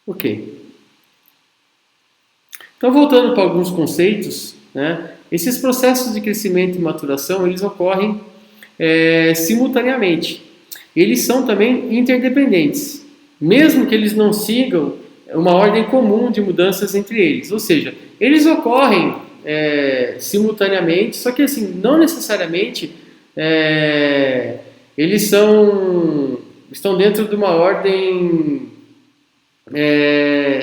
Ok. Então, voltando para alguns conceitos, né? Esses processos de crescimento e maturação, eles ocorrem simultaneamente. Eles são também interdependentes, mesmo que eles não sigam uma ordem comum de mudanças entre eles. Ou seja, eles ocorrem simultaneamente, só que assim, não necessariamente eles estão dentro de uma ordem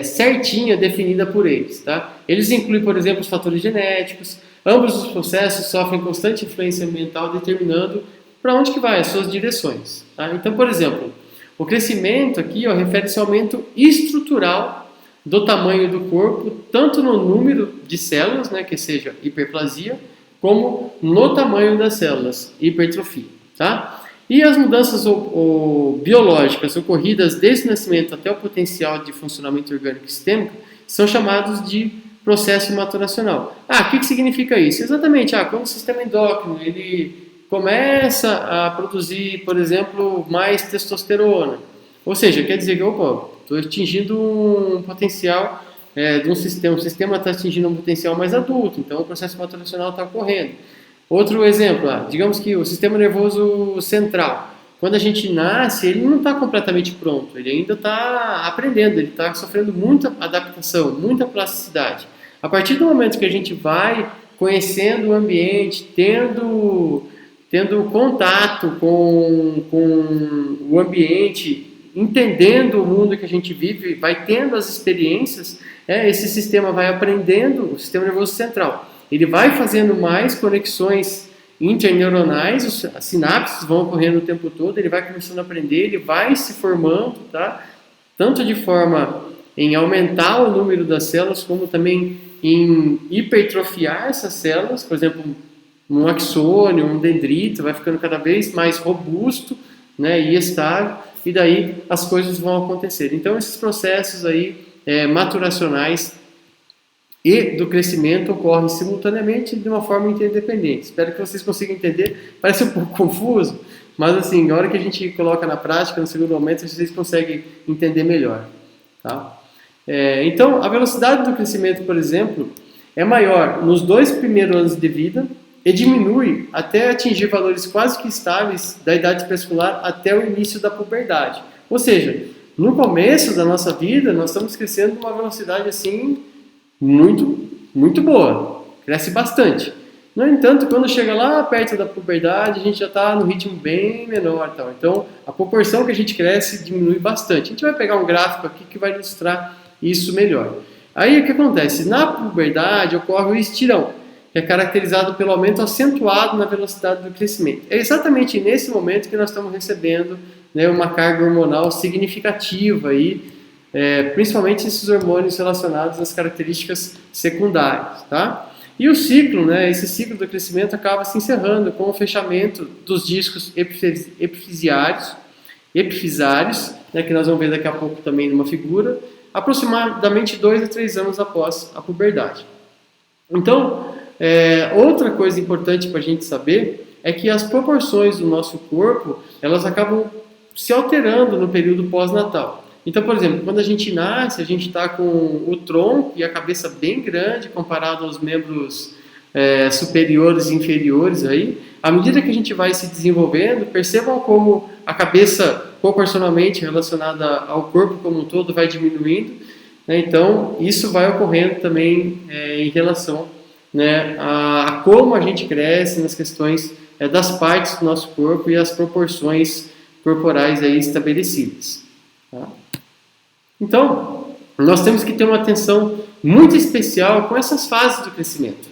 certinha definida por eles. Tá? Eles incluem, por exemplo, os fatores genéticos. Ambos os processos sofrem constante influência ambiental, determinando para onde que vai as suas direções. Tá? Então, por exemplo, o crescimento aqui refere-se ao aumento estrutural do tamanho do corpo, tanto no número de células, né, que seja hiperplasia, como no tamanho das células, hipertrofia. Tá? E as mudanças biológicas ocorridas desde o nascimento até o potencial de funcionamento orgânico sistêmico são chamados de processo maturacional. O que significa isso? Exatamente, quando o sistema endócrino ele começa a produzir, por exemplo, mais testosterona. Ou seja, quer dizer que, estou atingindo um potencial de um sistema, o sistema está atingindo um potencial mais adulto, então o processo maturacional está ocorrendo. Outro exemplo, digamos que o sistema nervoso central, quando a gente nasce, ele não está completamente pronto, ele ainda está aprendendo, ele está sofrendo muita adaptação, muita plasticidade. A partir do momento que a gente vai conhecendo o ambiente, tendo contato com o ambiente, entendendo o mundo que a gente vive, vai tendo as experiências, esse sistema vai aprendendo, o sistema nervoso central. Ele vai fazendo mais conexões interneuronais, as sinapses vão ocorrendo o tempo todo, ele vai começando a aprender, ele vai se formando, tá? Tanto de forma em aumentar o número das células, como também em hipertrofiar essas células, por exemplo, um axônio, um dendrito, vai ficando cada vez mais robusto, né, e estável, e daí as coisas vão acontecer. Então, esses processos aí maturacionais e do crescimento ocorrem simultaneamente de uma forma interdependente. Espero que vocês consigam entender. Parece um pouco confuso, mas assim, na hora que a gente coloca na prática, no segundo momento, vocês conseguem entender melhor. Tá? Então, a velocidade do crescimento, por exemplo, é maior nos 2 primeiros anos de vida e diminui até atingir valores quase que estáveis da idade pré-escolar até o início da puberdade. Ou seja, no começo da nossa vida, nós estamos crescendo com uma velocidade assim muito, muito boa, cresce bastante. No entanto, quando chega lá perto da puberdade, a gente já está no ritmo bem menor. Tal. Então, a proporção que a gente cresce diminui bastante. A gente vai pegar um gráfico aqui que vai ilustrar isso melhor. Aí, o que acontece? Na puberdade ocorre o estirão, que é caracterizado pelo aumento acentuado na velocidade do crescimento. É exatamente nesse momento que nós estamos recebendo, né, uma carga hormonal significativa aí, principalmente esses hormônios relacionados às características secundárias, tá? E o ciclo, né, esse ciclo do crescimento acaba se encerrando com o fechamento dos discos epifisários, né, que nós vamos ver daqui a pouco também numa figura, aproximadamente 2 a 3 anos após a puberdade. Então, outra coisa importante para a gente saber é que as proporções do nosso corpo, elas acabam se alterando no período pós-natal. Então, por exemplo, quando a gente nasce, a gente está com o tronco e a cabeça bem grande comparado aos membros superiores e inferiores aí. À medida que a gente vai se desenvolvendo, percebam como a cabeça proporcionalmente relacionada ao corpo como um todo vai diminuindo, né? Então, isso vai ocorrendo também em relação, né, a como a gente cresce nas questões das partes do nosso corpo e as proporções corporais aí estabelecidas. Tá? Então, nós temos que ter uma atenção muito especial com essas fases do crescimento.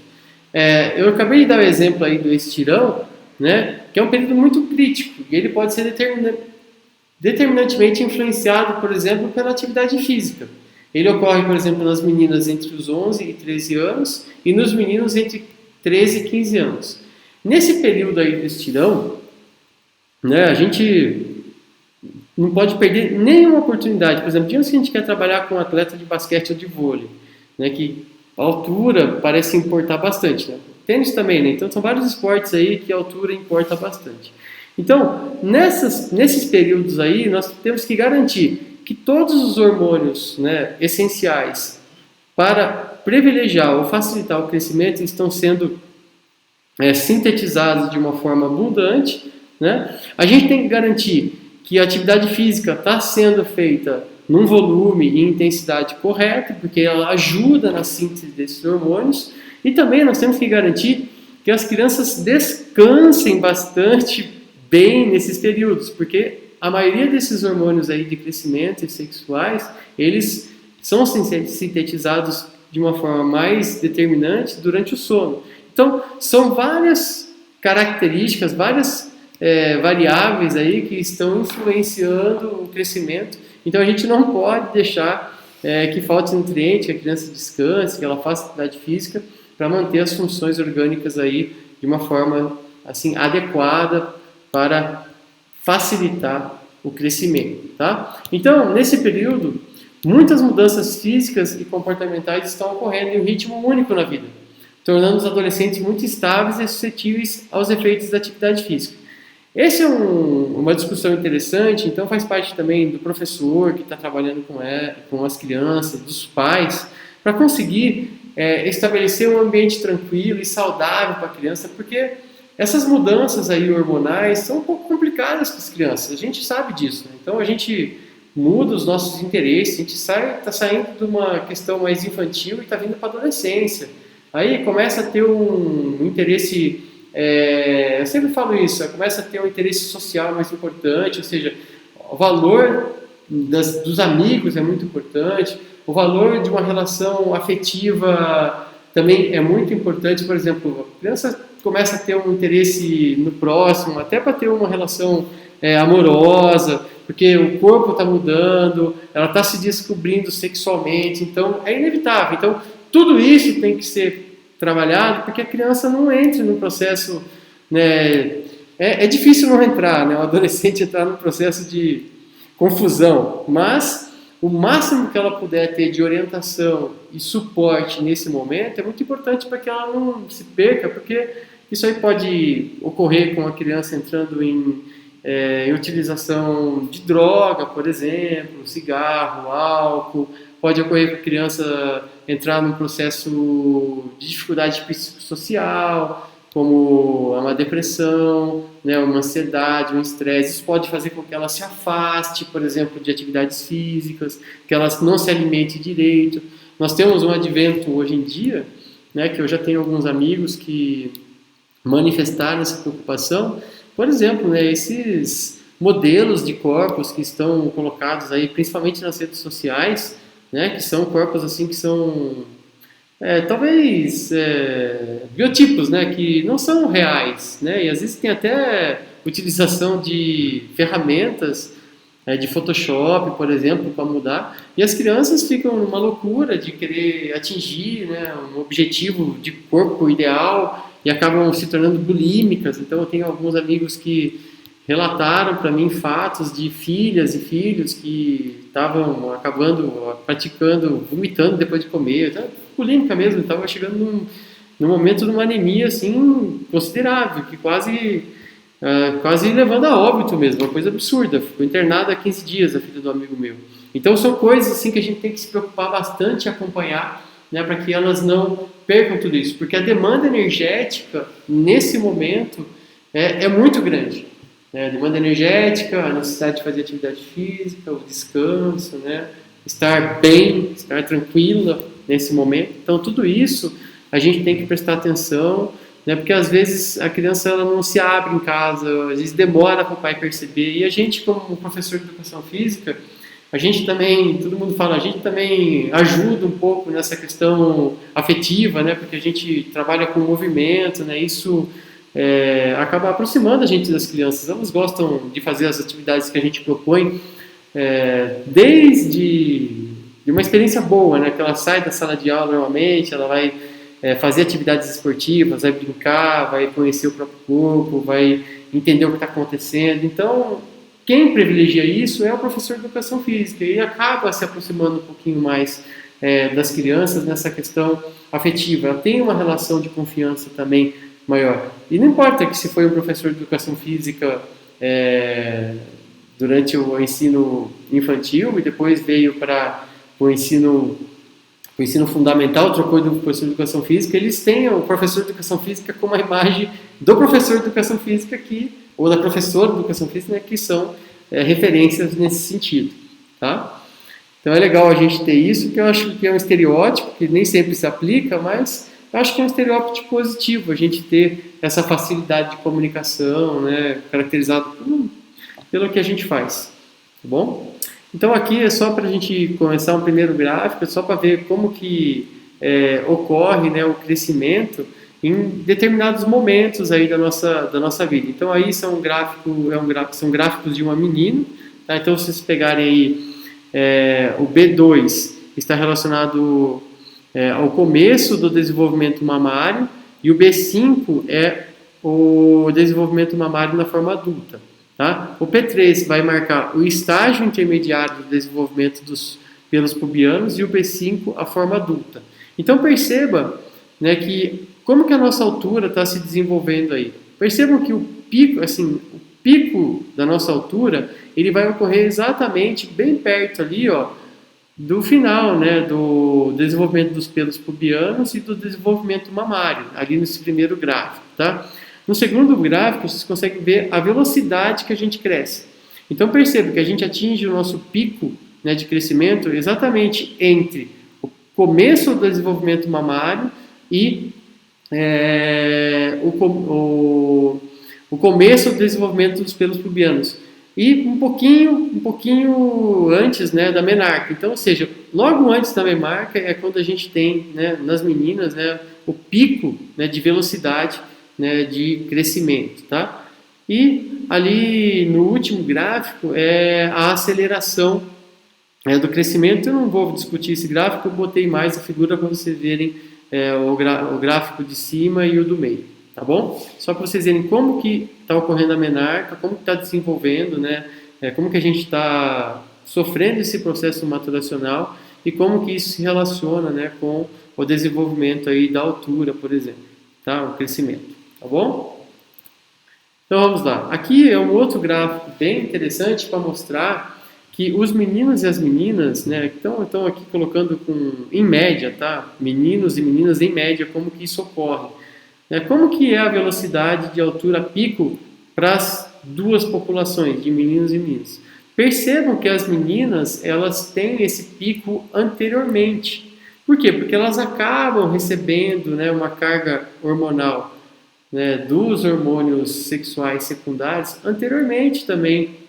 Eu acabei de dar o exemplo aí do estirão, né, que é um período muito crítico, e ele pode ser determinantemente influenciado, por exemplo, pela atividade física. Ele ocorre, por exemplo, nas meninas entre os 11 e 13 anos e nos meninos entre 13 e 15 anos. Nesse período aí do estirão, né, a gente não pode perder nenhuma oportunidade. Por exemplo, digamos que a gente quer trabalhar com um atleta de basquete ou de vôlei, né, que a altura parece importar bastante. Né? Tênis também, né? Então são vários esportes aí que a altura importa bastante. Então, nesses períodos aí, nós temos que garantir que todos os hormônios, né, essenciais para privilegiar ou facilitar o crescimento estão sendo sintetizados de uma forma abundante, né? A gente tem que garantir que a atividade física está sendo feita num volume e intensidade correta, porque ela ajuda na síntese desses hormônios, e também nós temos que garantir que as crianças descansem bastante bem nesses períodos, porque a maioria desses hormônios aí de crescimento e sexuais, eles são sintetizados de uma forma mais determinante durante o sono. Então, são várias características, várias variáveis aí que estão influenciando o crescimento. Então, a gente não pode deixar que falte nutriente, que a criança descanse, que ela faça atividade física para manter as funções orgânicas aí de uma forma assim adequada para facilitar o crescimento, tá? Então, nesse período, muitas mudanças físicas e comportamentais estão ocorrendo em um ritmo único na vida, tornando os adolescentes muito estáveis e suscetíveis aos efeitos da atividade física. Essa é uma discussão interessante, então faz parte também do professor que está trabalhando com as crianças, dos pais, para conseguir estabelecer um ambiente tranquilo e saudável para a criança, porque essas mudanças aí hormonais são um pouco complicadas para as crianças, a gente sabe disso, né? Então a gente muda os nossos interesses, a gente está saindo de uma questão mais infantil e está vindo para a adolescência. Aí começa a ter um interesse, eu sempre falo isso, começa a ter um interesse social mais importante, ou seja, o valor dos amigos é muito importante, o valor de uma relação afetiva também é muito importante. Por exemplo, a criança começa a ter um interesse no próximo, até para ter uma relação amorosa, porque o corpo está mudando, ela está se descobrindo sexualmente, então é inevitável. Então, tudo isso tem que ser trabalhado porque a criança não entre no processo, né? É difícil não entrar, né? O adolescente entrar no processo de confusão, mas o máximo que ela puder ter de orientação e suporte nesse momento é muito importante para que ela não se perca, porque isso aí pode ocorrer com a criança entrando em utilização de droga, por exemplo, cigarro, álcool. Pode ocorrer com a criança entrar num processo de dificuldade psicossocial, como uma depressão, né, uma ansiedade, um estresse. Isso pode fazer com que ela se afaste, por exemplo, de atividades físicas, que ela não se alimente direito. Nós temos um advento hoje em dia, né, que eu já tenho alguns amigos que manifestaram essa preocupação. Por exemplo, né, esses modelos de corpos que estão colocados aí, principalmente nas redes sociais, né, que são corpos assim que são talvez biotipos, né, que não são reais, né, e às vezes tem até utilização de ferramentas de Photoshop, por exemplo, para mudar, e as crianças ficam numa loucura de querer atingir, né, um objetivo de corpo ideal e acabam se tornando bulímicas. Então eu tenho alguns amigos que relataram para mim fatos de filhas e filhos que estavam acabando praticando, vomitando depois de comer, bulímica mesmo, estava chegando num momento de uma anemia assim considerável, que quase levando a óbito mesmo, uma coisa absurda. Ficou internada há 15 dias a filha do amigo meu. Então são coisas assim que a gente tem que se preocupar bastante e acompanhar, né, para que elas não percam tudo isso, porque a demanda energética nesse momento é muito grande. A demanda energética, a necessidade de fazer atividade física, o descanso, né? Estar bem, estar tranquila nesse momento. Então, tudo isso a gente tem que prestar atenção, né? Porque às vezes a criança ela não se abre em casa, às vezes demora para o pai perceber. E a gente, como professor de educação física, a gente também, todo mundo fala, a gente também ajuda um pouco nessa questão afetiva, né? Porque a gente trabalha com movimento, né? Isso acaba aproximando a gente das crianças. Elas gostam de fazer as atividades que a gente propõe, desde uma experiência boa, né? Que ela sai da sala de aula normalmente, ela vai fazer atividades esportivas, vai brincar, vai conhecer o próprio corpo, vai entender o que está acontecendo. Então, quem privilegia isso é o professor de educação física e acaba se aproximando um pouquinho mais das crianças nessa questão afetiva. Ela tem uma relação de confiança também maior. E não importa que se foi um professor de educação física durante o ensino infantil e depois veio para o ensino fundamental, trocou do professor de educação física, eles têm o professor de educação física como a imagem do professor de educação física ou da professora de educação física, né, que são referências nesse sentido, tá? Então é legal a gente ter isso, que eu acho que é um estereótipo, que nem sempre se aplica, mas eu acho que é um estereótipo positivo, a gente ter essa facilidade de comunicação, né, caracterizado pelo que a gente faz, tá bom? Então aqui é só para a gente começar um primeiro gráfico, é só para ver como que ocorre, né, o crescimento em determinados momentos aí da nossa vida. Então aí são gráficos de uma menina, tá? Então se vocês pegarem aí o B2 está relacionado ao começo do desenvolvimento mamário e o B5 é o desenvolvimento mamário na forma adulta. Tá? O P3 vai marcar o estágio intermediário do desenvolvimento dos pelos pubianos e o B5 a forma adulta. Então perceba, né, que como que a nossa altura está se desenvolvendo aí. Percebam que o pico da nossa altura ele vai ocorrer exatamente bem perto ali, ó, do final, né, do desenvolvimento dos pelos pubianos e do desenvolvimento mamário, ali nesse primeiro gráfico, tá? No segundo gráfico, vocês conseguem ver a velocidade que a gente cresce. Então perceba que a gente atinge o nosso pico, né, de crescimento exatamente entre o começo do desenvolvimento mamário e o começo do desenvolvimento dos pelos pubianos. E um pouquinho antes, né, da menarca. Então, ou seja, logo antes da menarca é quando a gente tem, né, nas meninas, né, o pico, né, de velocidade, né, de crescimento, tá? E ali no último gráfico é a aceleração do crescimento. Eu não vou discutir esse gráfico, eu botei mais a figura para vocês verem o gráfico de cima e o do meio, tá bom? Só para vocês verem como que está ocorrendo a menarca, como que está desenvolvendo, né? Como que a gente está sofrendo esse processo maturacional e como que isso se relaciona, né, com o desenvolvimento aí da altura, por exemplo, tá? O crescimento, tá bom? Então vamos lá. Aqui é um outro gráfico bem interessante para mostrar que os meninos e as meninas, né, estão aqui colocando em média, tá? Meninos e meninas em média, como que isso ocorre. Como que é a velocidade de altura pico para as duas populações, de meninos e meninas? Percebam que as meninas, elas têm esse pico anteriormente. Por quê? Porque elas acabam recebendo, né, uma carga hormonal, né, dos hormônios sexuais secundários anteriormente também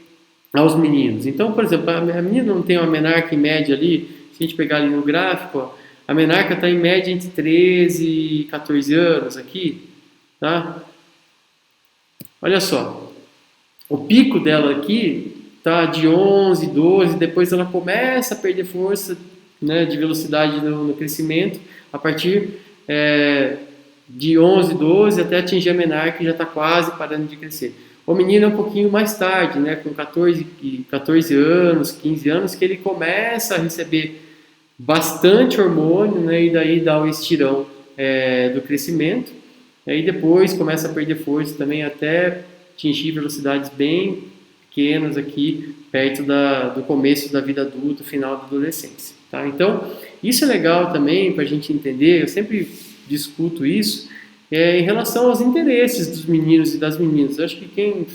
aos meninos. Então, por exemplo, a menina não tem uma menarca em média ali, se a gente pegar ali no gráfico, ó, a menarca está em média entre 13 e 14 anos aqui, tá? Olha só, o pico dela aqui tá de 11, 12, depois ela começa a perder força, né, de velocidade no crescimento, a partir de 11, 12 até atingir a menarca que já está quase parando de crescer. O menino é um pouquinho mais tarde, né, com 14 anos, 15 anos, que ele começa a receber bastante hormônio, né, e daí dá o estirão do crescimento, e depois começa a perder força também até atingir velocidades bem pequenas aqui, perto do começo da vida adulta, final da adolescência. Tá? Então, isso é legal também para a gente entender, eu sempre discuto isso, em relação aos interesses dos meninos e das meninas. Eu acho que quem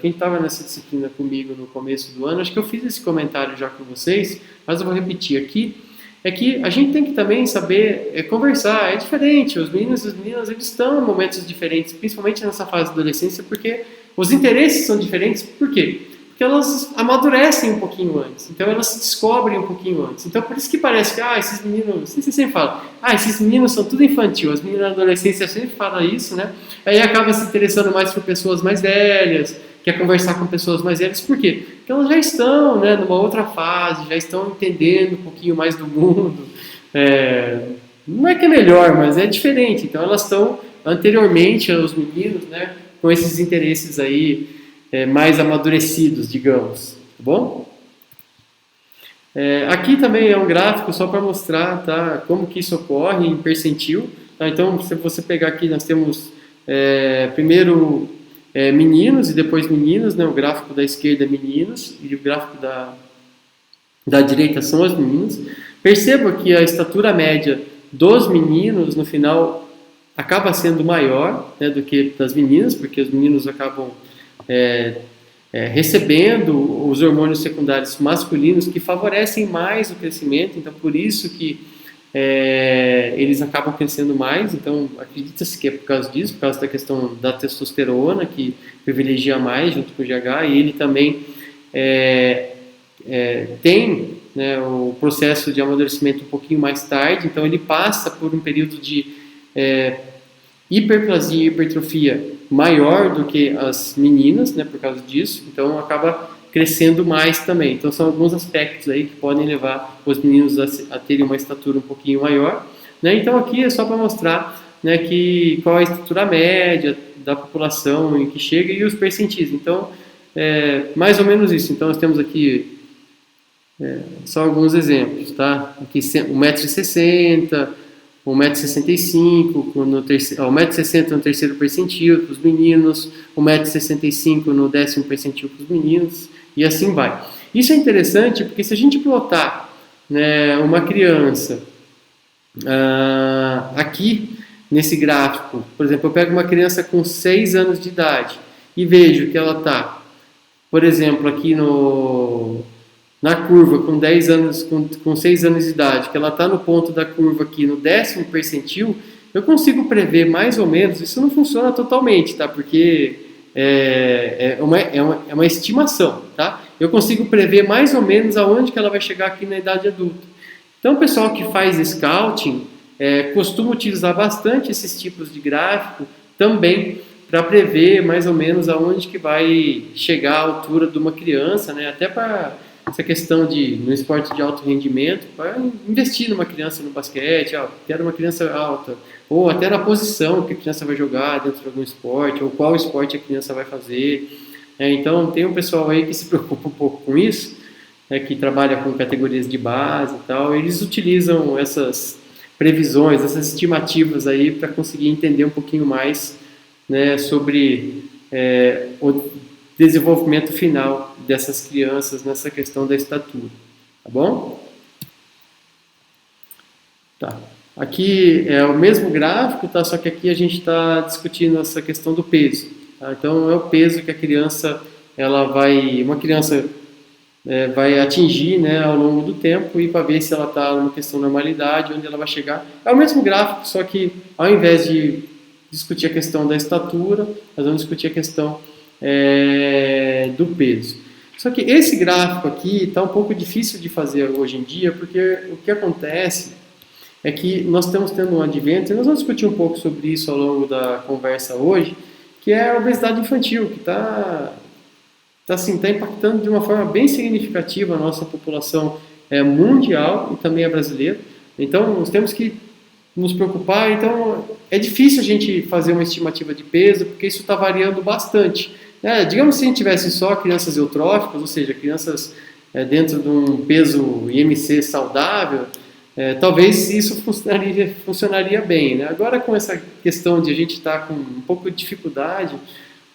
estava nessa disciplina comigo no começo do ano, acho que eu fiz esse comentário já com vocês, mas eu vou repetir aqui, é que a gente tem que também saber conversar. É diferente, os meninos e as meninas, eles estão em momentos diferentes, principalmente nessa fase da adolescência, porque os interesses são diferentes. Por quê? Porque elas amadurecem um pouquinho antes, então elas se descobrem um pouquinho antes. Então por isso que parece que esses meninos, você sempre fala, esses meninos são tudo infantil, as meninas na adolescência sempre falam isso, né? Aí acaba se interessando mais por pessoas mais velhas, quer conversar com pessoas mais velhas, por quê? Porque elas já estão, né, numa outra fase, já estão entendendo um pouquinho mais do mundo. Não é que é melhor, mas é diferente. Então elas estão anteriormente aos meninos, né, com esses interesses aí mais amadurecidos, digamos, tá bom? Aqui também é um gráfico só para mostrar, tá, como que isso ocorre em percentil. Tá? Então, se você pegar aqui, nós temos primeiro meninos e depois meninas, né? O gráfico da esquerda é meninos e o gráfico da direita são as meninas. Perceba que a estatura média dos meninos, no final, acaba sendo maior, né, do que das meninas, porque os meninos acabam recebendo os hormônios secundários masculinos que favorecem mais o crescimento, então por isso que eles acabam crescendo mais. Então acredita-se que é por causa disso, por causa da questão da testosterona, que privilegia mais junto com o GH, e ele também tem, né, o processo de amadurecimento um pouquinho mais tarde, então ele passa por um período de hiperplasia e hipertrofia maior do que as meninas, né, por causa disso, então acaba crescendo mais também. Então são alguns aspectos aí que podem levar os meninos a terem uma estatura um pouquinho maior, né? Então aqui é só para mostrar, né, qual é a estatura média da população em que chega e os percentis. Então mais ou menos isso. Então nós temos aqui só alguns exemplos, tá? Aqui 1,60 m, 1,65 m, 1,60 m no terceiro percentil para os meninos, 1,65 m no 10º percentil para os meninos, e assim vai. Isso é interessante porque se a gente plotar, né, uma criança aqui nesse gráfico, por exemplo, eu pego uma criança com 6 anos de idade e vejo que ela está, por exemplo, aqui na curva com 10 anos, com 6 anos de idade, que ela está no ponto da curva aqui no 10º percentil, eu consigo prever mais ou menos, isso não funciona totalmente, tá? Porque é uma estimação, tá? Eu consigo prever mais ou menos aonde que ela vai chegar aqui na idade adulta. Então o pessoal que faz scouting costuma utilizar bastante esses tipos de gráfico também para prever mais ou menos aonde que vai chegar a altura de uma criança, né? Até para essa questão no esporte de alto rendimento, para investir numa criança no basquete, quero uma criança alta, ou até na posição que a criança vai jogar dentro de algum esporte, ou qual esporte a criança vai fazer. Então tem um pessoal aí que se preocupa um pouco com isso, que trabalha com categorias de base e tal, eles utilizam essas previsões, essas estimativas aí para conseguir entender um pouquinho mais, né, sobre o desenvolvimento final dessas crianças nessa questão da estatura, tá bom? Tá. Aqui é o mesmo gráfico, tá? Só que aqui a gente está discutindo essa questão do peso, tá? Então é o peso que a criança, uma criança vai atingir, né, ao longo do tempo, e para ver se ela está numa questão de normalidade, onde ela vai chegar. É o mesmo gráfico, só que ao invés de discutir a questão da estatura, nós vamos discutir a questão do peso. Só que esse gráfico aqui está um pouco difícil de fazer hoje em dia, porque o que acontece é que nós estamos tendo um advento, e nós vamos discutir um pouco sobre isso ao longo da conversa hoje, que é a obesidade infantil, que está impactando de uma forma bem significativa a nossa população mundial e também a brasileira. Então, nós temos que nos preocupar. Então, é difícil a gente fazer uma estimativa de peso, porque isso está variando bastante. Digamos que se a gente tivesse só crianças eutróficas, ou seja, crianças dentro de um peso IMC saudável, talvez isso funcionaria bem, né? Agora, com essa questão de a gente estar com um pouco de dificuldade,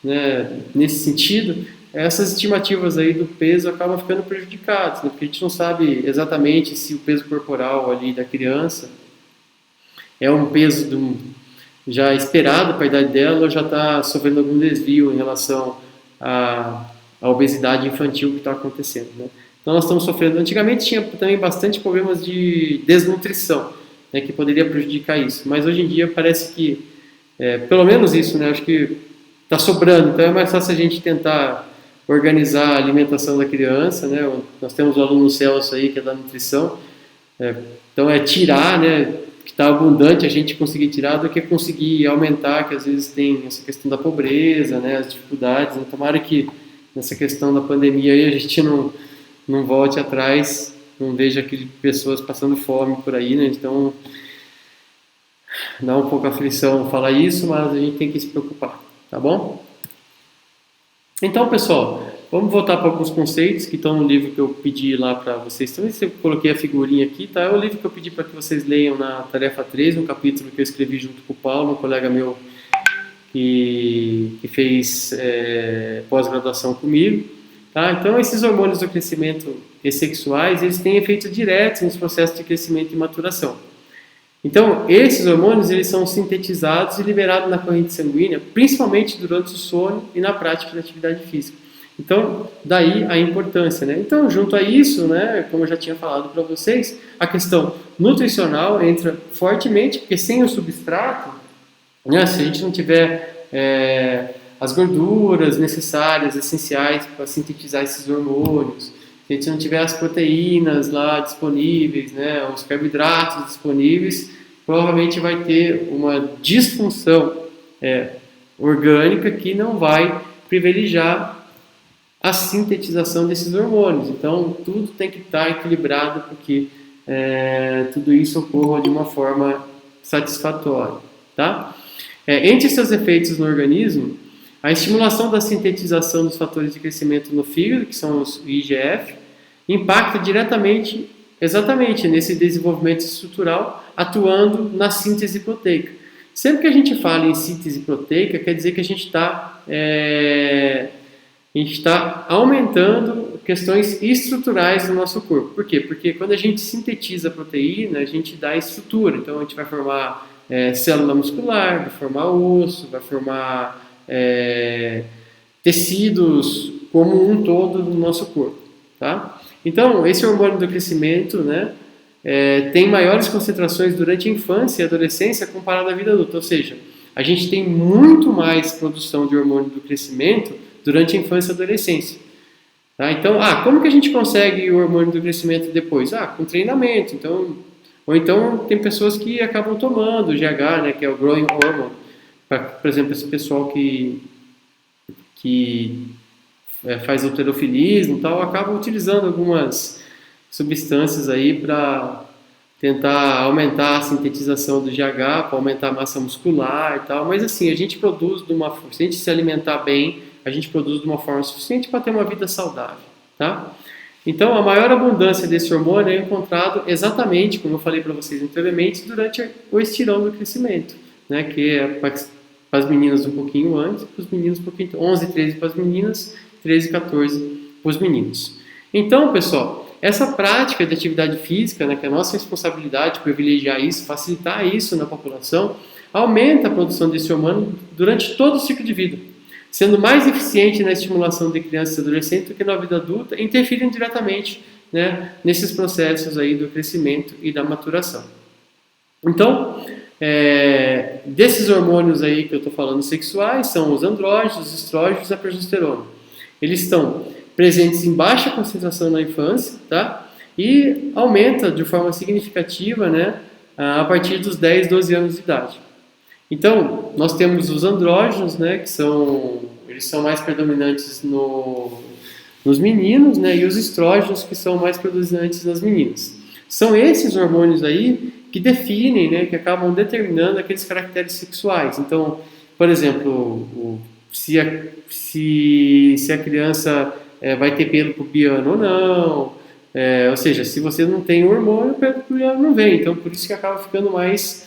né, nesse sentido, essas estimativas aí do peso acabam ficando prejudicadas, né? Porque a gente não sabe exatamente se o peso corporal ali da criança é um peso já esperado para a idade dela, ou já está sofrendo algum desvio em relação à obesidade infantil que está acontecendo, né? Então nós estamos sofrendo. Antigamente tinha também bastante problemas de desnutrição, né, que poderia prejudicar isso, mas hoje em dia parece que, pelo menos isso, né, acho que está sobrando. Então é mais fácil a gente tentar organizar a alimentação da criança, né? Nós temos o aluno Celso aí que é da nutrição, então tirar, né, que está abundante, a gente conseguir tirar, do que conseguir aumentar, que às vezes tem essa questão da pobreza, né, as dificuldades, né? Tomara que nessa questão da pandemia aí a gente não volte atrás, não veja pessoas passando fome por aí, né? Então dá um pouco aflição falar isso, mas a gente tem que se preocupar, tá bom? Então, pessoal, vamos voltar para alguns conceitos que estão no livro que eu pedi lá para vocês. Então, eu coloquei a figurinha aqui, tá? É o livro que eu pedi para que vocês leiam na tarefa 3, no capítulo que eu escrevi junto com o Paulo, um colega meu que fez pós-graduação comigo. Tá? Então, esses hormônios do crescimento e sexuais, eles têm efeito direto nos processos de crescimento e maturação. Então, esses hormônios, eles são sintetizados e liberados na corrente sanguínea, principalmente durante o sono e na prática da atividade física. Então, daí a importância, né? Então, junto a isso, né, como eu já tinha falado para vocês, a questão nutricional entra fortemente, porque sem o substrato, né, se a gente não tiver as gorduras necessárias, essenciais para sintetizar esses hormônios, se a gente não tiver as proteínas lá disponíveis, né, os carboidratos disponíveis, provavelmente vai ter uma disfunção orgânica que não vai privilegiar a sintetização desses hormônios. Então, tudo tem que estar equilibrado para que tudo isso ocorra de uma forma satisfatória. Tá? Entre seus efeitos no organismo, a estimulação da sintetização dos fatores de crescimento no fígado, que são os IGF, impacta diretamente, exatamente, nesse desenvolvimento estrutural, atuando na síntese proteica. Sempre que a gente fala em síntese proteica, quer dizer que a gente está aumentando questões estruturais do nosso corpo. Por quê? Porque quando a gente sintetiza a proteína, a gente dá estrutura. Então, a gente vai formar célula muscular, vai formar osso, vai formar tecidos como um todo do nosso corpo. Tá? Então, esse hormônio do crescimento, né, tem maiores concentrações durante a infância e adolescência comparado à vida adulta. Ou seja, a gente tem muito mais produção de hormônio do crescimento durante a infância e adolescência. Tá? Então, como que a gente consegue o hormônio do crescimento depois? Com treinamento. Então, ou então tem pessoas que acabam tomando o GH, né, que é o Growing Hormone. Por exemplo, esse pessoal que faz halterofilismo e tal, acaba utilizando algumas substâncias aí para tentar aumentar a sintetização do GH, para aumentar a massa muscular e tal. Mas assim, a gente produz se a gente se alimentar bem, a gente produz de uma forma suficiente para ter uma vida saudável, tá? Então, a maior abundância desse hormônio é encontrado exatamente, como eu falei para vocês anteriormente, durante o estirão do crescimento, né? Que é para as meninas um pouquinho antes, para os meninos um pouquinho, 11, 13 para as meninas, 13 e 14 para os meninos. Então, pessoal, essa prática de atividade física, né, que é a nossa responsabilidade privilegiar isso, facilitar isso na população, aumenta a produção desse hormônio durante todo o ciclo de vida, sendo mais eficiente na estimulação de crianças e adolescentes do que na vida adulta, interferindo diretamente, né, nesses processos aí do crescimento e da maturação. Então, desses hormônios aí que eu estou falando sexuais, são os andrógenos, os estrógenos e a progesterona. Eles estão presentes em baixa concentração na infância, tá? E aumenta de forma significativa, né, a partir dos 10, 12 anos de idade. Então, nós temos os andrógenos, né, eles são mais predominantes nos meninos, né, e os estrógenos, que são mais predominantes nas meninas. São esses hormônios aí que definem, né, que acabam determinando aqueles caracteres sexuais. Então, por exemplo, se a criança vai ter pelo pubiano ou não, ou seja, se você não tem hormônio, o pelo pubiano não vem. Então, por isso que acaba ficando mais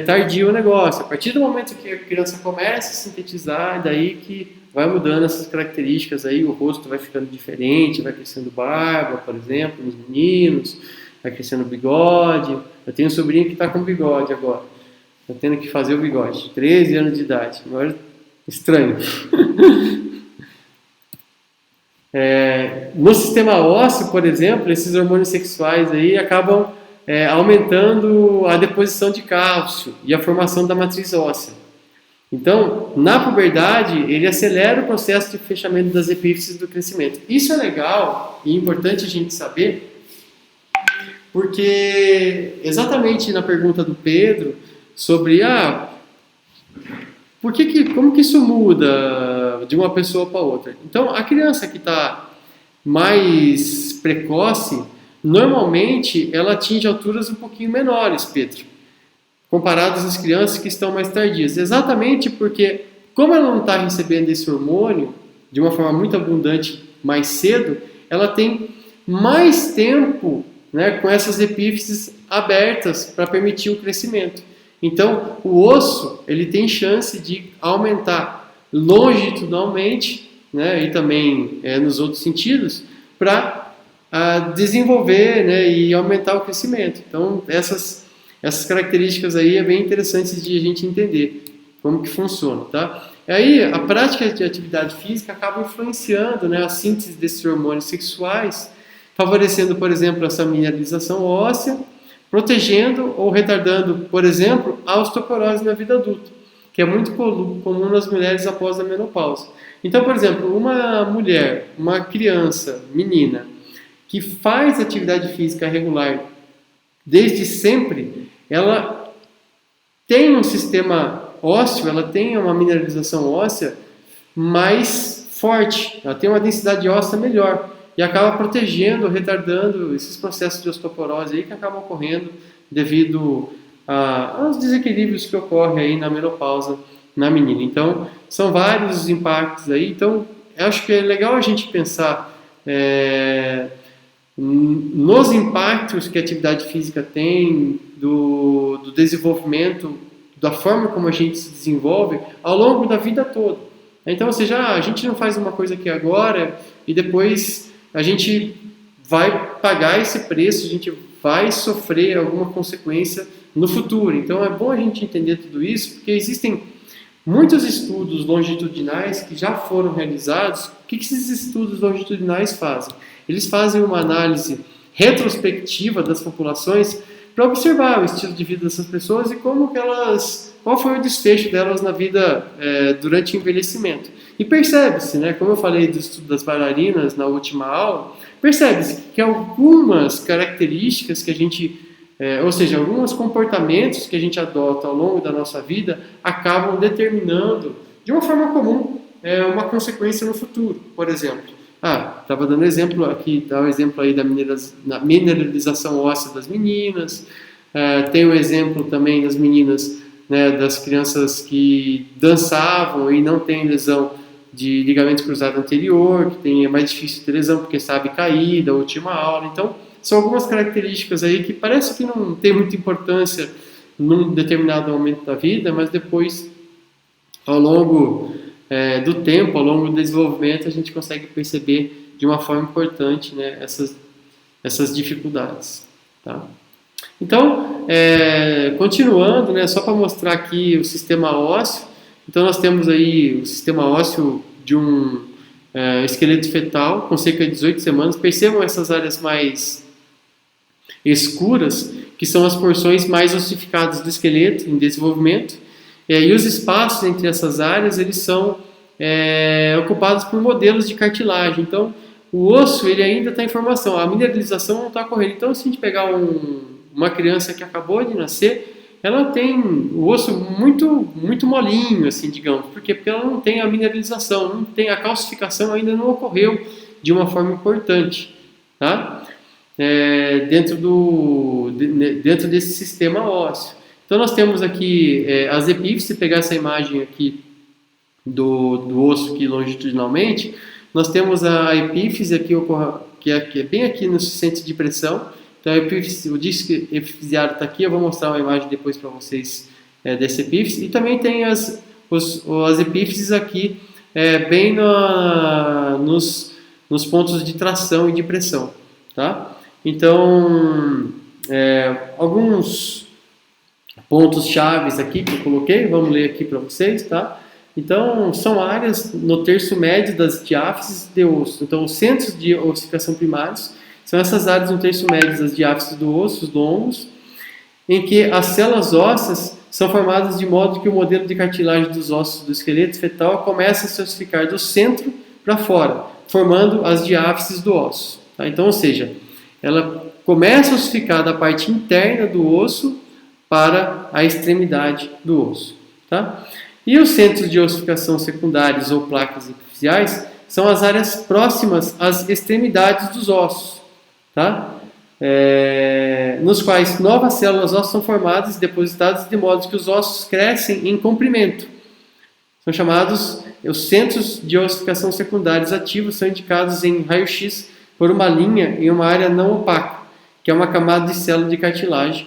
tardio o negócio. A partir do momento que a criança começa a sintetizar, daí que vai mudando essas características aí, o rosto vai ficando diferente, vai crescendo barba, por exemplo, nos meninos, vai crescendo bigode. Eu tenho um sobrinho que está com bigode agora, está tendo que fazer o bigode, 13 anos de idade, agora estranho. No sistema ósseo, por exemplo, esses hormônios sexuais aí acabam aumentando a deposição de cálcio e a formação da matriz óssea. Então, na puberdade, ele acelera o processo de fechamento das epífises do crescimento. Isso é legal e importante a gente saber, porque exatamente na pergunta do Pedro sobre como que isso muda de uma pessoa para outra. Então, a criança que está mais precoce, normalmente ela atinge alturas um pouquinho menores, Pedro, comparadas às crianças que estão mais tardias. Exatamente porque, como ela não está recebendo esse hormônio de uma forma muito abundante mais cedo, ela tem mais tempo, né, com essas epífises abertas para permitir o crescimento. Então, o osso ele tem chance de aumentar longitudinalmente, né, e também nos outros sentidos, para desenvolver, né, e aumentar o crescimento. Então, essas características aí é bem interessante de a gente entender como que funciona, tá? E aí, a prática de atividade física acaba influenciando, né, a síntese desses hormônios sexuais, favorecendo, por exemplo, essa mineralização óssea, protegendo ou retardando, por exemplo, a osteoporose na vida adulta, que é muito comum nas mulheres após a menopausa. Então, por exemplo, uma mulher, uma criança, menina, que faz atividade física regular desde sempre, ela tem um sistema ósseo, ela tem uma mineralização óssea mais forte, ela tem uma densidade óssea melhor e acaba protegendo, retardando esses processos de osteoporose aí que acabam ocorrendo devido aos desequilíbrios que ocorrem aí na menopausa na menina. Então, são vários os impactos aí. Então, eu acho que é legal a gente pensar nos impactos que a atividade física tem, do desenvolvimento, da forma como a gente se desenvolve ao longo da vida toda. Então, ou seja, a gente não faz uma coisa aqui agora e depois a gente vai pagar esse preço, a gente vai sofrer alguma consequência no futuro. Então, é bom a gente entender tudo isso, porque existem muitos estudos longitudinais que já foram realizados. O que esses estudos longitudinais fazem? Eles fazem uma análise retrospectiva das populações para observar o estilo de vida dessas pessoas e qual foi o desfecho delas na vida durante o envelhecimento. E percebe-se, né, como eu falei do estudo das bailarinas na última aula, percebe-se que algumas características que a gente, ou seja, alguns comportamentos que a gente adota ao longo da nossa vida acabam determinando, de uma forma comum, uma consequência no futuro. Por exemplo, estava dando exemplo aqui, dá o exemplo aí da mineralização óssea das meninas, tem o exemplo também das meninas, né, das crianças que dançavam e não tem lesão de ligamento cruzado anterior, que é mais difícil ter lesão porque sabe cair da última aula. Então, são algumas características aí que parece que não tem muita importância num determinado momento da vida, mas depois, ao longo do tempo, ao longo do desenvolvimento, a gente consegue perceber de uma forma importante, né, essas dificuldades. Tá? Então, continuando, né, só para mostrar aqui o sistema ósseo. Então, nós temos aí o sistema ósseo de um esqueleto fetal com cerca de 18 semanas. Percebam essas áreas mais escuras, que são as porções mais ossificadas do esqueleto em desenvolvimento. E os espaços entre essas áreas, eles são ocupados por modelos de cartilagem. Então, o osso ele ainda está em formação, a mineralização não está ocorrendo. Então, se a gente pegar uma criança que acabou de nascer, ela tem o osso muito, muito molinho, assim, digamos. Por quê? Porque ela não tem a mineralização, não tem a calcificação, ainda não ocorreu de uma forma importante, tá? Dentro desse sistema ósseo. Então, nós temos aqui as epífises. Se pegar essa imagem aqui do osso aqui longitudinalmente, nós temos a epífise aqui, que é bem aqui no centro de pressão. Então, o disco epifisiário está aqui. Eu vou mostrar uma imagem depois para vocês dessa epífise. E também tem as epífises aqui, bem nos pontos de tração e de pressão. Tá? Então, alguns pontos chaves aqui que eu coloquei, vamos ler aqui para vocês, tá? Então, são áreas no terço médio das diáfises de osso. Então, os centros de ossificação primários são essas áreas no terço médio das diáfises do osso, os lombos, em que as células ósseas são formadas de modo que o modelo de cartilagem dos ossos do esqueleto fetal começa a se ossificar do centro para fora, formando as diáfises do osso. Tá? Então, ou seja, ela começa a ossificar da parte interna do osso para a extremidade do osso. Tá? E os centros de ossificação secundários ou placas epifisiais são as áreas próximas às extremidades dos ossos, tá? Nos quais novas células ósseas são formadas e depositadas de modo que os ossos crescem em comprimento. São chamados os centros de ossificação secundários ativos, são indicados em raio-x por uma linha em uma área não opaca, que é uma camada de célula de cartilagem,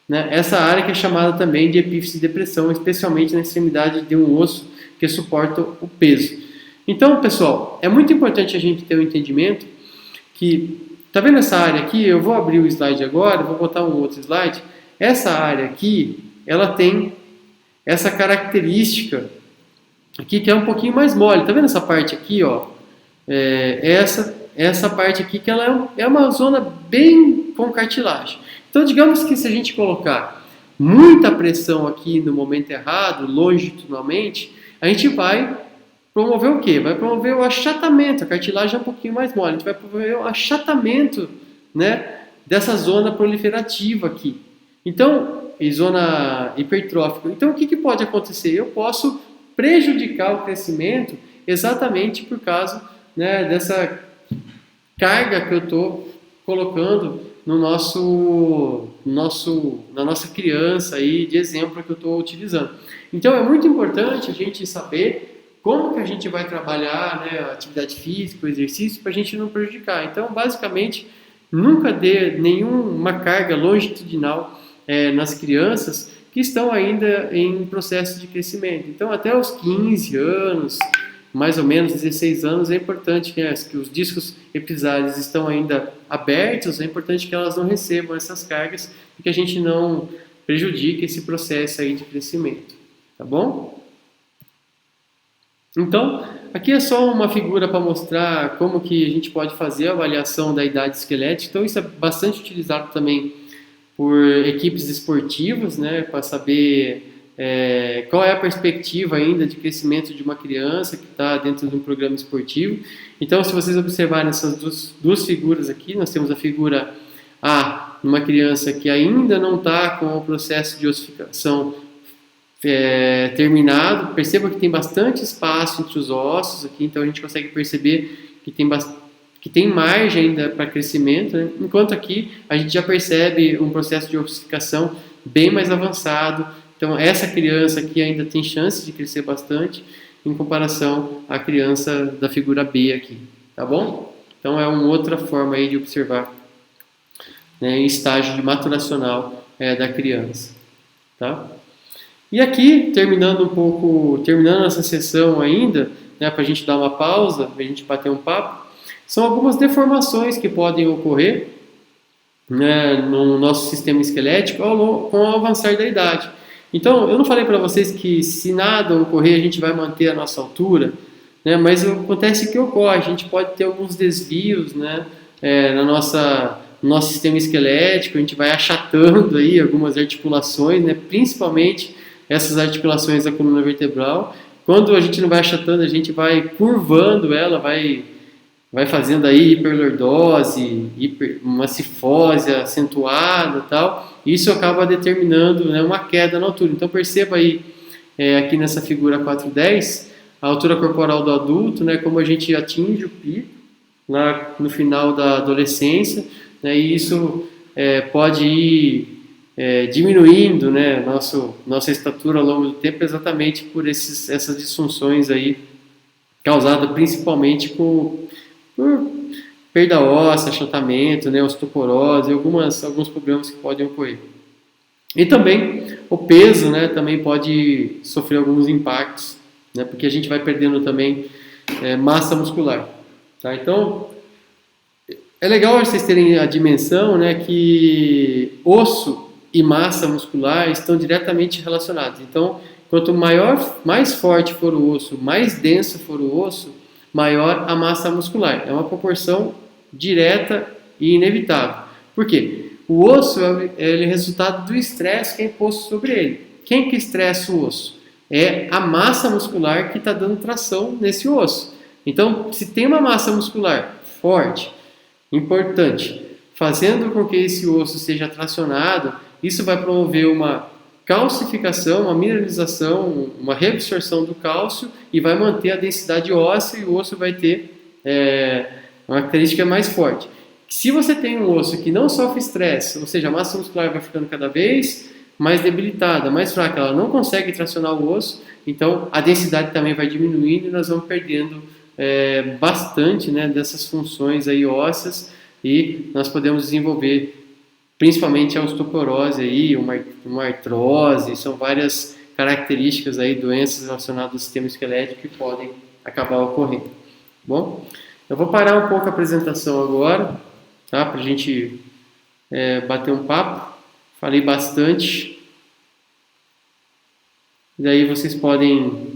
né, essa área que é chamada também de epífise de depressão, especialmente na extremidade de um osso que suporta o peso. Então, pessoal, é muito importante a gente ter um entendimento que, tá vendo essa área aqui? Eu vou abrir o slide agora, vou botar um outro slide. Essa área aqui, ela tem essa característica aqui que é um pouquinho mais mole. Tá vendo essa parte aqui, ó? Essa parte aqui que ela é uma zona bem com cartilagem. Então, digamos que se a gente colocar muita pressão aqui no momento errado, longitudinalmente, a gente vai promover o quê? Vai promover o achatamento. A cartilagem é um pouquinho mais mole. A gente vai promover o achatamento, né, dessa zona proliferativa aqui. Então, e zona hipertrófica. Então, o que pode acontecer? Eu posso prejudicar o crescimento exatamente por causa, né, dessa carga que eu estou colocando na nossa criança aí, de exemplo que eu estou utilizando. Então é muito importante a gente saber como que a gente vai trabalhar, né, a atividade física, o exercício, para a gente não prejudicar. Então, basicamente, nunca dê nenhuma carga longitudinal nas crianças que estão ainda em processo de crescimento. Então, até os 15 anos, mais ou menos 16 anos, é importante que os discos episáreos estão ainda abertos, é importante que elas não recebam essas cargas e que a gente não prejudique esse processo aí de crescimento, tá bom? Então, aqui é só uma figura para mostrar como que a gente pode fazer a avaliação da idade esquelética. Então, isso é bastante utilizado também por equipes esportivas, né, para saber qual é a perspectiva ainda de crescimento de uma criança que está dentro de um programa esportivo. Então, se vocês observarem essas duas figuras aqui, nós temos a figura A, numa criança que ainda não está com o processo de ossificação terminado. Perceba que tem bastante espaço entre os ossos aqui, então a gente consegue perceber que tem margem ainda para crescimento, né? Enquanto aqui a gente já percebe um processo de ossificação bem mais avançado. Então, essa criança aqui ainda tem chance de crescer bastante em comparação à criança da figura B aqui, tá bom? Então, é uma outra forma aí de observar, né, em estágio de maturacional da criança, tá? E aqui, terminando essa sessão ainda, né, para a gente dar uma pausa, para a gente bater um papo, são algumas deformações que podem ocorrer, né, no nosso sistema esquelético com o avançar da idade. Então, eu não falei para vocês que se nada ocorrer, a gente vai manter a nossa altura, né? Mas acontece que ocorre, a gente pode ter alguns desvios, né, no nosso sistema esquelético, a gente vai achatando aí algumas articulações, né, principalmente essas articulações da coluna vertebral. Quando a gente não vai achatando, a gente vai curvando ela, vai fazendo aí hiperlordose, uma cifose acentuada e tal. Isso acaba determinando, né, uma queda na altura. Então perceba aí, aqui nessa figura 410, a altura corporal do adulto, né, como a gente atinge o pico lá no final da adolescência, né, e isso pode ir diminuindo, né, nossa estatura ao longo do tempo, exatamente por essas disfunções aí, causadas principalmente por perda óssea, achatamento, né, osteoporose, alguns problemas que podem ocorrer. E também o peso, né, também pode sofrer alguns impactos, né, porque a gente vai perdendo também massa muscular. Tá? Então, é legal vocês terem a dimensão, né, que osso e massa muscular estão diretamente relacionados. Então, quanto mais forte for o osso, mais denso for o osso, maior a massa muscular. É uma proporção direta e inevitável. Por quê? O osso é resultado do estresse que é imposto sobre ele. Quem que estressa o osso? É a massa muscular que está dando tração nesse osso. Então, se tem uma massa muscular forte, importante, fazendo com que esse osso seja tracionado, isso vai promover uma calcificação, uma mineralização, uma reabsorção do cálcio e vai manter a densidade óssea e o osso vai ter uma característica mais forte. Se você tem um osso que não sofre estresse, ou seja, a massa muscular vai ficando cada vez mais debilitada, mais fraca, ela não consegue tracionar o osso, então a densidade também vai diminuindo e nós vamos perdendo bastante, né, dessas funções aí ósseas e nós podemos desenvolver principalmente a osteoporose aí, uma artrose, são várias características aí, doenças relacionadas ao sistema esquelético que podem acabar ocorrendo. Bom, eu vou parar um pouco a apresentação agora, tá? Para a gente bater um papo. Falei bastante. E daí vocês podem